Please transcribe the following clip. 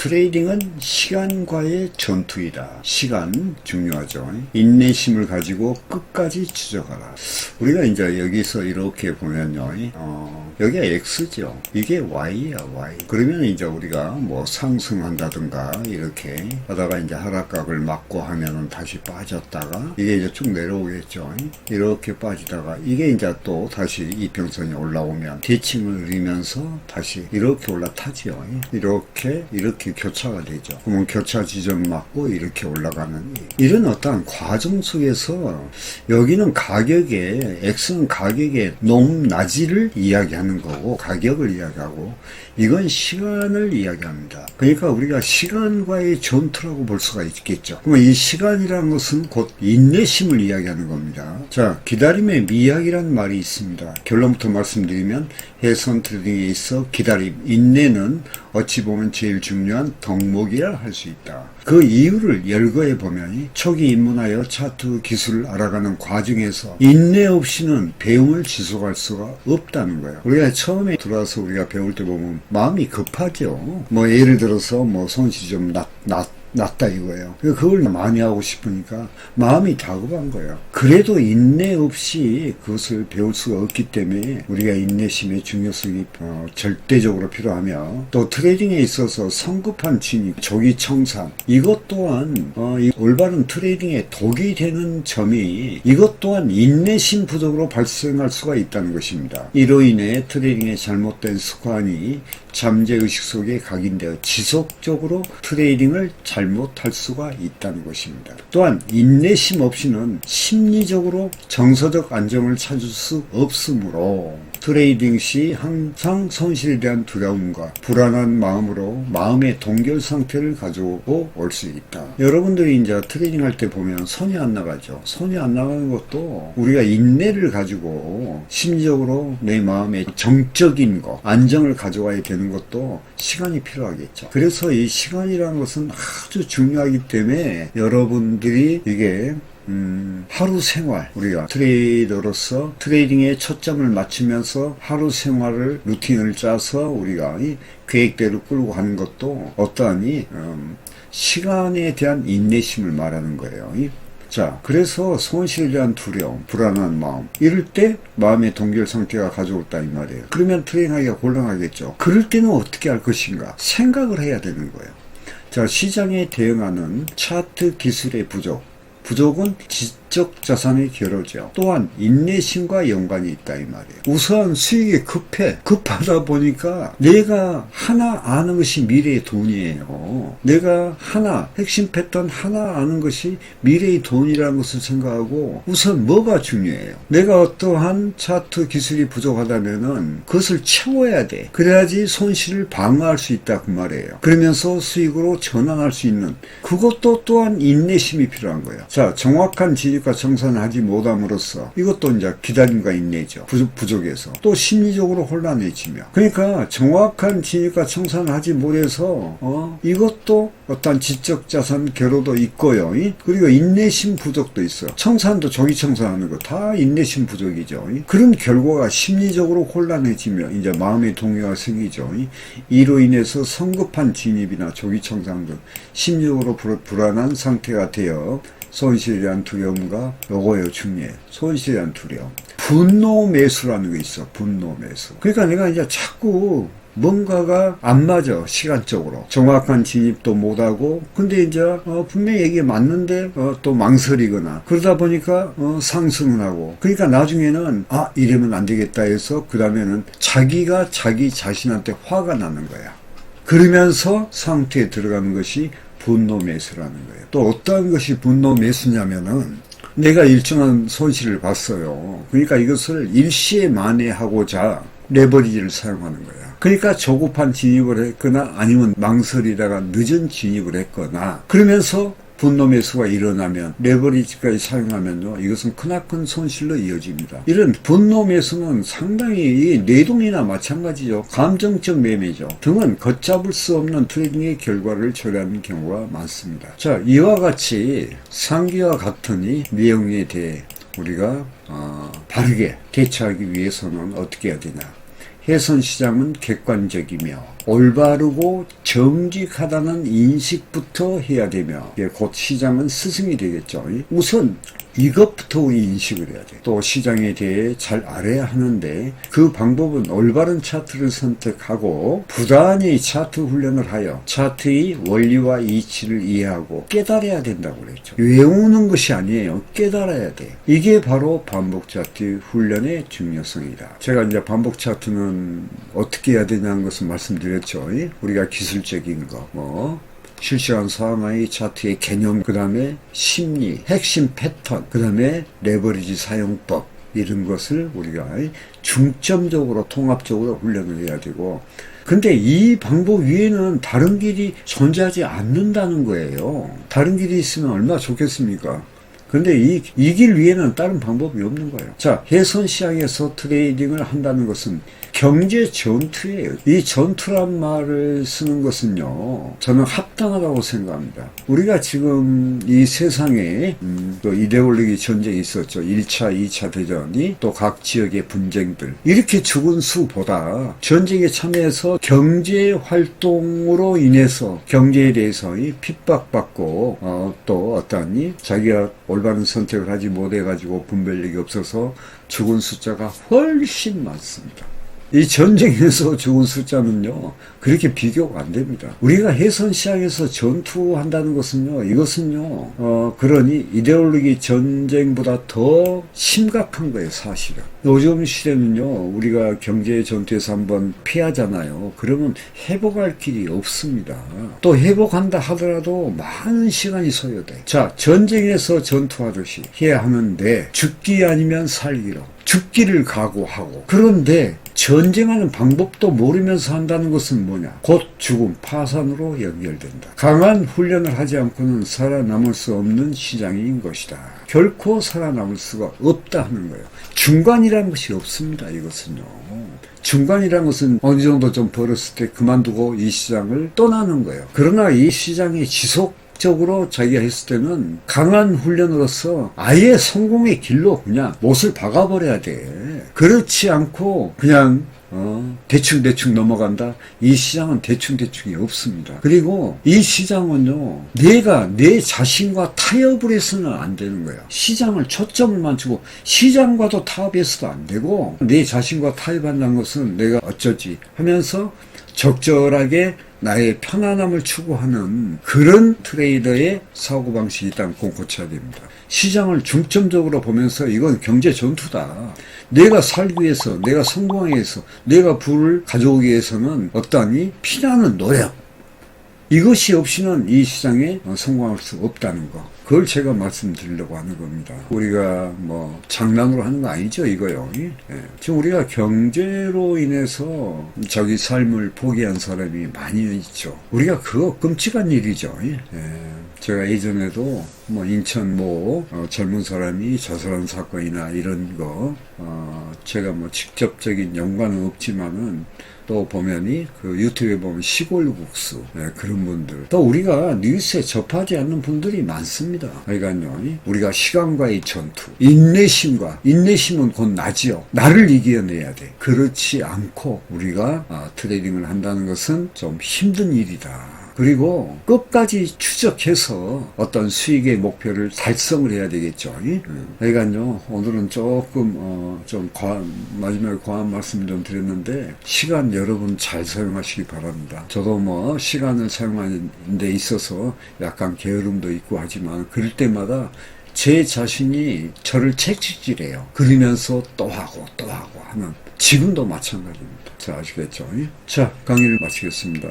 트레이딩은 시간과의 전투이다. 시간 중요하죠. 인내심을 가지고 끝까지 추적하라. 우리가 이제 여기서 이렇게 보면요. 여기가 X죠. 이게 Y야, Y. 그러면 이제 우리가 뭐 상승한다든가 이렇게 하다가 이제 하락각을 맞고 하면은 다시 빠졌다가 이게 이제 쭉 내려오겠죠. 이렇게 빠지다가 이게 이제 또 다시 이평선이 올라오면 대칭을 이루면서 다시 이렇게 올라타지요. 이렇게 교차가 되죠. 그러면 교차 지점 맞고 이렇게 올라가는 이런 어떠한 과정 속에서 여기는 가격에 X는 가격의 높낮이를 이야기하는 거고 가격을 이야기하고 이건 시간을 이야기합니다. 그러니까 우리가 시간과의 전투라고 볼 수가 있겠죠. 그러면 이 시간이라는 것은 곧 인내심을 이야기하는 겁니다. 자, 기다림의 미학이라는 말이 있습니다. 결론부터 말씀드리면 해선 트레이딩에 있어 기다림, 인내는 어찌 보면 제일 중요한 덕목이라 할 수 있다. 그 이유를 열거해 보면 초기 입문하여 차트 기술을 알아가는 과정에서 인내 없이는 배움을 지속할 수가 없다는 거예요. 우리가 처음에 들어와서 우리가 배울 때 보면 마음이 급하죠. 뭐 예를 들어서 뭐 손실이 좀 낫다 이거예요. 그걸 많이 하고 싶으니까 마음이 다급한 거예요. 그래도 인내 없이 그것을 배울 수가 없기 때문에 우리가 인내심의 중요성이 절대적으로 필요하며 또 트레이딩에 있어서 성급한 진입, 조기 청산 이것 또한 이 올바른 트레이딩의 독이 되는 점이 이것 또한 인내심 부족으로 발생할 수가 있다는 것입니다. 이로 인해 트레이딩의 잘못된 습관이 잠재의식 속에 각인되어 지속적으로 트레이딩을 잘못할 수가 있다는 것입니다. 또한 인내심 없이는 심리적으로 정서적 안정을 찾을 수 없으므로 트레이딩 시 항상 손실에 대한 두려움과 불안한 마음으로 마음의 동결 상태를 가지고 올 수 있다. 여러분들이 이제 트레이딩 할 때 보면 손이 안 나가죠. 손이 안 나가는 것도 우리가 인내를 가지고 심리적으로 내 마음의 정적인 거, 안정을 가져와야 되는 것도 시간이 필요하겠죠. 그래서 이 시간이라는 것은 아주 중요하기 때문에 여러분들이 이게 하루 생활, 우리가 트레이더로서 트레이딩에 초점을 맞추면서 하루 생활을 루틴을 짜서 우리가 이 계획대로 끌고 가는 것도 어떠하니 시간에 대한 인내심을 말하는 거예요. 자, 그래서 손실에 대한 두려움, 불안한 마음 이럴 때 마음의 동결 상태가 가져올다 이 말이에요. 그러면 트레이딩하기가 곤란하겠죠. 그럴 때는 어떻게 할 것인가 생각을 해야 되는 거예요. 자, 시장에 대응하는 차트 기술의 부족은 지적 자산의 결여죠. 또한 인내심과 연관이 있다 이 말이에요. 우선 수익이 급하다 보니까 내가 하나 아는 것이 미래의 돈이에요. 내가 하나 핵심 패턴 하나 아는 것이 미래의 돈이라는 것을 생각하고 우선 뭐가 중요해요. 내가 어떠한 차트 기술이 부족하다면은 그것을 채워야 돼. 그래야지 손실을 방어할 수 있다 그 말이에요. 그러면서 수익으로 전환할 수 있는 그것도 또한 인내심이 필요한 거예요. 자, 정확한 진입과 청산을 하지 못함으로써 이것도 이제 기다림과 인내죠. 부족해서 또 심리적으로 혼란해지며 그러니까 정확한 진입과 청산을 하지 못해서 이것도 어떤 지적 자산 결여도 있고요. 그리고 인내심 부족도 있어. 청산도 조기 청산하는 거 다 인내심 부족이죠. 그런 결과가 심리적으로 혼란해지며 이제 마음의 동요가 생기죠. 이로 인해서 성급한 진입이나 조기 청산 등 심리적으로 불안한 상태가 되어 손실에 대한 두려움과 요거예요 중요해요. 손실에 대한 두려움. 분노 매수라는 게 있어. 분노 매수. 그러니까 내가 이제 자꾸 뭔가가 안 맞아. 시간적으로. 정확한 진입도 못하고 근데 이제 분명히 이게 맞는데 또 망설이거나 그러다 보니까 상승을 하고 그러니까 나중에는 이러면 안 되겠다 해서 그 다음에는 자기가 자기 자신한테 화가 나는 거야. 그러면서 상태에 들어가는 것이 분노 매수라는 거예요. 또 어떠한 것이 분노 매수냐면은 내가 일정한 손실을 봤어요. 그러니까 이것을 일시에 만회하고자 레버리지를 사용하는 거야. 그러니까 조급한 진입을 했거나 아니면 망설이다가 늦은 진입을 했거나 그러면서 분노 매수가 일어나면 레버리지까지 사용하면요 이것은 크나큰 손실로 이어집니다. 이런 분노 매수는 상당히 내동이나 마찬가지죠. 감정적 매매죠. 등은 걷잡을 수 없는 트레이딩의 결과를 초래하는 경우가 많습니다. 자, 이와 같이 상기와 같은 이 내용에 대해 우리가 바르게 대처하기 위해서는 어떻게 해야 되냐. 해선시장은 객관적이며 올바르고 정직하다는 인식부터 해야 되며 곧 시장은 스승이 되겠죠. 우선 이것부터 우리 인식을 해야 돼. 또 시장에 대해 잘 알아야 하는데 그 방법은 올바른 차트를 선택하고 부단히 차트 훈련을 하여 차트의 원리와 이치를 이해하고 깨달아야 된다고 그랬죠. 외우는 것이 아니에요. 깨달아야 돼. 이게 바로 반복 차트 훈련의 중요성이다. 제가 이제 반복 차트는 어떻게 해야 되냐는 것을 말씀드렸죠. 우리가 기술적인 거, 실시간 상하이 차트의 개념, 그 다음에 심리, 핵심 패턴, 그 다음에 레버리지 사용법, 이런 것을 우리가 중점적으로 통합적으로 훈련을 해야 되고, 근데 이 방법 위에는 다른 길이 존재하지 않는다는 거예요. 다른 길이 있으면 얼마나 좋겠습니까? 근데 이 길 위에는 다른 방법이 없는 거예요. 자, 해선시장에서 트레이딩을 한다는 것은 경제 전투예요. 이 전투란 말을 쓰는 것은요, 저는 합당하다고 생각합니다. 우리가 지금 이 세상에 또 이데올로기 전쟁이 있었죠. 1차, 2차 대전이, 또 각 지역의 분쟁들. 이렇게 죽은 수보다 전쟁에 참여해서 경제 활동으로 인해서 경제에 대해서 핍박받고 또 어떠한 자기가 올바른 선택을 하지 못해가지고 분별력이 없어서 죽은 숫자가 훨씬 많습니다. 이 전쟁에서 죽은 숫자는요, 그렇게 비교가 안 됩니다. 우리가 해선시장에서 전투한다는 것은요, 이것은요, 그러니 이데올로기 전쟁보다 더 심각한 거예요, 사실은. 요즘 시대는요, 우리가 경제 전투에서 한번 피하잖아요. 그러면 회복할 길이 없습니다. 또 회복한다 하더라도 많은 시간이 소요돼. 자, 전쟁에서 전투하듯이 해야 하는데, 죽기 아니면 살기로. 죽기를 각오하고. 그런데 전쟁하는 방법도 모르면서 한다는 것은 뭐냐? 곧 죽음, 파산으로 연결된다. 강한 훈련을 하지 않고는 살아남을 수 없는 시장인 것이다. 결코 살아남을 수가 없다 하는 거예요. 중간이라는 것이 없습니다. 이것은요. 중간이라는 것은 어느 정도 좀 벌었을 때 그만두고 이 시장을 떠나는 거예요. 그러나 이 시장의 적으로 자기가 했을 때는 강한 훈련으로서 아예 성공의 길로 그냥 못을 박아버려야 돼. 그렇지 않고 그냥 대충 넘어간다. 이 시장은 대충이 없습니다. 그리고 이 시장은요, 내가 내 자신과 타협을 해서는 안 되는 거예요. 시장을 초점을 맞추고 시장과도 타협해서도 안 되고, 내 자신과 타협한다는 것은 내가 어쩌지 하면서 적절하게 나의 편안함을 추구하는 그런 트레이더의 사고방식이 있다면 그건 고쳐야 됩니다. 시장을 중점적으로 보면서 이건 경제 전투다. 내가 살기 위해서, 내가 성공하기 위해서, 내가 부를 가져오기 위해서는 어떠하니? 피나는 노력. 이것이 없이는 이 시장에 성공할 수 없다는 거. 그걸 제가 말씀드리려고 하는 겁니다. 우리가 장난으로 하는 거 아니죠, 이거요. 예. 지금 우리가 경제로 인해서 자기 삶을 포기한 사람이 많이 있죠. 우리가 그거 끔찍한 일이죠. 예. 제가 예전에도 인천 젊은 사람이 자살한 사건이나 이런 거, 제가 직접적인 연관은 없지만은 또 보면이 그 유튜브에 보면 시골국수, 그런 분들, 또 우리가 뉴스에 접하지 않는 분들이 많습니다. 그러니까요, 우리가 시간과의 전투, 인내심은 곧 나지요. 나를 이겨내야 돼. 그렇지 않고 우리가 트레이딩을 한다는 것은 좀 힘든 일이다. 그리고 끝까지 추적해서 어떤 수익의 목표를 달성을 해야 되겠죠. 그러니까요, 오늘은 조금 마지막에 과한 말씀 좀 드렸는데, 시간 여러분 잘 사용하시기 바랍니다. 저도 시간을 사용하는 데 있어서 약간 게으름도 있고 하지만, 그럴 때마다 제 자신이 저를 채찍질해요. 그러면서 또 하고 하는, 지금도 마찬가지입니다. 자, 아시겠죠? 자, 강의를 마치겠습니다.